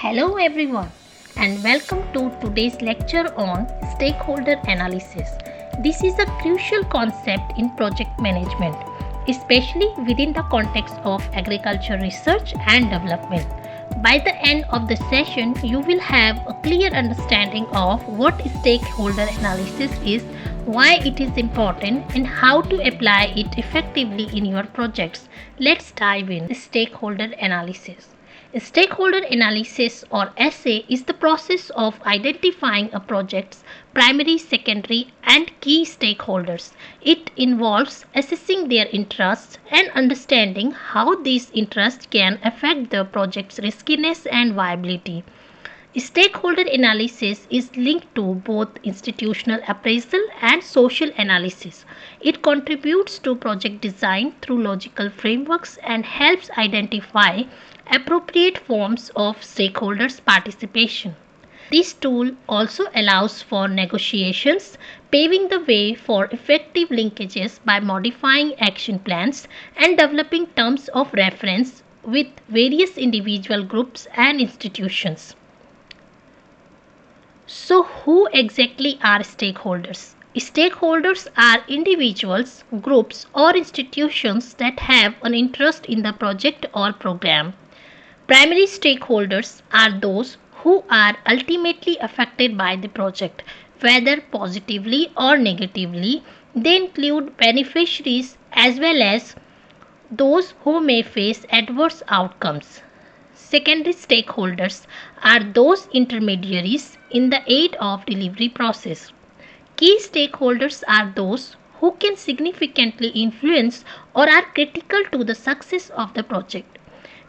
Hello everyone and welcome to today's lecture on stakeholder analysis. This is a crucial concept in project management, especially within the context of agriculture research and development. By the end of the session, you will have a clear understanding of what stakeholder analysis is, why it is important, and how to apply it effectively in your projects. Let's dive in. Stakeholder analysis. Stakeholder analysis or SA is the process of identifying a project's primary, secondary, and key stakeholders. It involves assessing their interests and understanding how these interests can affect the project's riskiness and viability. Stakeholder analysis is linked to both institutional appraisal and social analysis. It contributes to project design through logical frameworks and helps identify appropriate forms of stakeholders' participation. This tool also allows for negotiations, paving the way for effective linkages by modifying action plans and developing terms of reference with various individual groups and institutions. So, who exactly are stakeholders? Stakeholders are individuals, groups, or institutions that have an interest in the project or program. Primary stakeholders are those who are ultimately affected by the project, whether positively or negatively. They include beneficiaries as well as those who may face adverse outcomes. Secondary stakeholders are those intermediaries in the aid of delivery process. Key stakeholders are those who can significantly influence or are critical to the success of the project.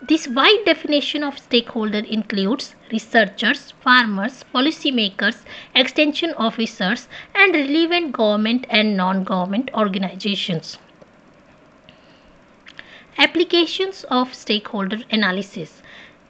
This wide definition of stakeholder includes researchers, farmers, policymakers, extension officers, and relevant government and non-government organizations. Applications of stakeholder analysis.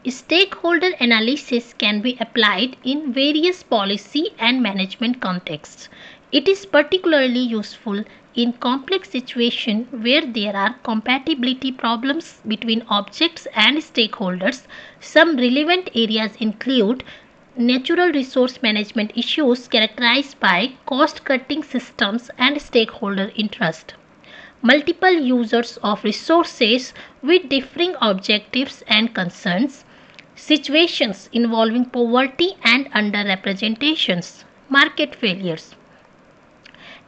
Stakeholder analysis can be applied in various policy and management contexts. It is particularly useful in complex situations where there are compatibility problems between objects and stakeholders. Some relevant areas include natural resource management issues characterized by cost cutting systems and stakeholder interest. Multiple users of resources with differing objectives and concerns, situations involving poverty and underrepresentations, market failures.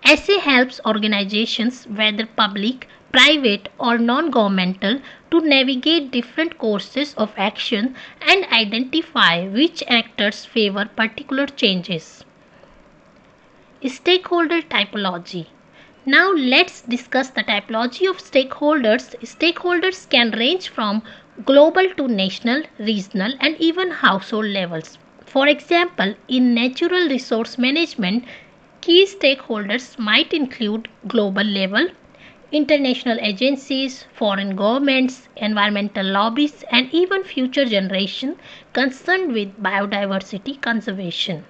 SA helps organizations, whether public, private, or non governmental, to navigate different courses of action and identify which actors favor particular changes. Stakeholder typology. Now let's discuss the typology of stakeholders. Stakeholders can range from global to national, regional, and even household levels. For example, in natural resource management, key stakeholders might include global level, international agencies, foreign governments, environmental lobbies, and even future generation concerned with biodiversity conservation.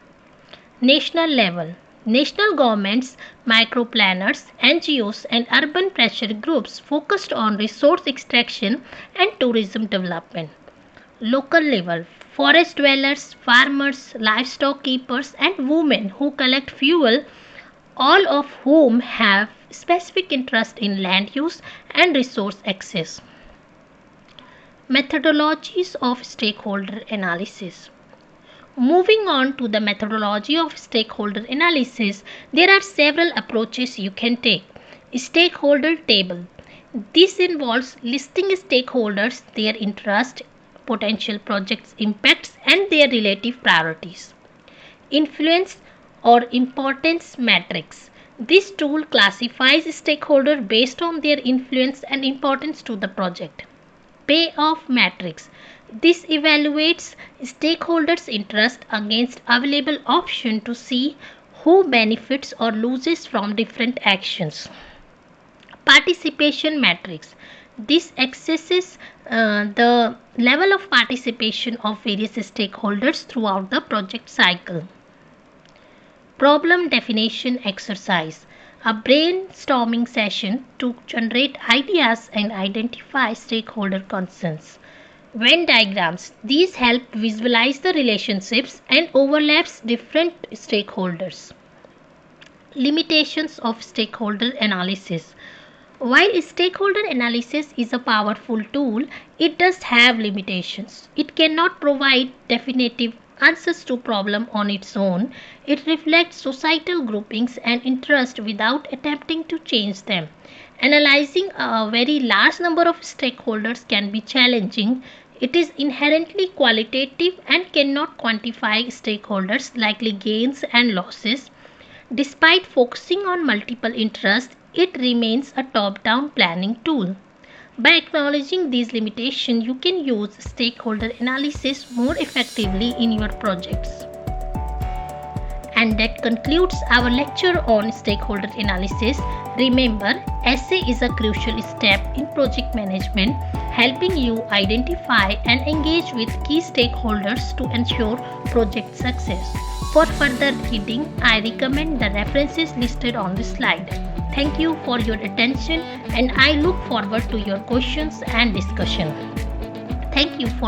National level. National governments, microplanners, NGOs, and urban pressure groups focused on resource extraction and tourism development. Local level. Forest dwellers, farmers, livestock keepers, and women who collect fuel, all of whom have specific interest in land use and resource access. Methodologies of stakeholder analysis. Moving on to the methodology of stakeholder analysis, there are several approaches you can take. Stakeholder table. This involves listing stakeholders, their interest, potential projects impacts, and their relative priorities. Influence or importance matrix. This tool classifies stakeholders based on their influence and importance to the project. Payoff matrix. This evaluates stakeholders' interest against available options to see who benefits or loses from different actions. Participation matrix. This assesses the level of participation of various stakeholders throughout the project cycle. Problem definition exercise. A brainstorming session to generate ideas and identify stakeholder concerns. Venn diagrams. These help visualize the relationships and overlaps different stakeholders. Limitations of stakeholder analysis. While stakeholder analysis is a powerful tool, it does have limitations. It cannot provide definitive answers to problems on its own. It reflects societal groupings and interests without attempting to change them. Analyzing a very large number of stakeholders can be challenging. It is inherently qualitative and cannot quantify stakeholders' likely gains and losses. Despite focusing on multiple interests, it remains a top-down planning tool. By acknowledging these limitations, you can use stakeholder analysis more effectively in your projects. And that concludes our lecture on stakeholder analysis. Remember, SA is a crucial step in project management, helping you identify and engage with key stakeholders to ensure project success. For further reading, I recommend the references listed on the slide. Thank you for your attention, and I look forward to your questions and discussion. Thank you for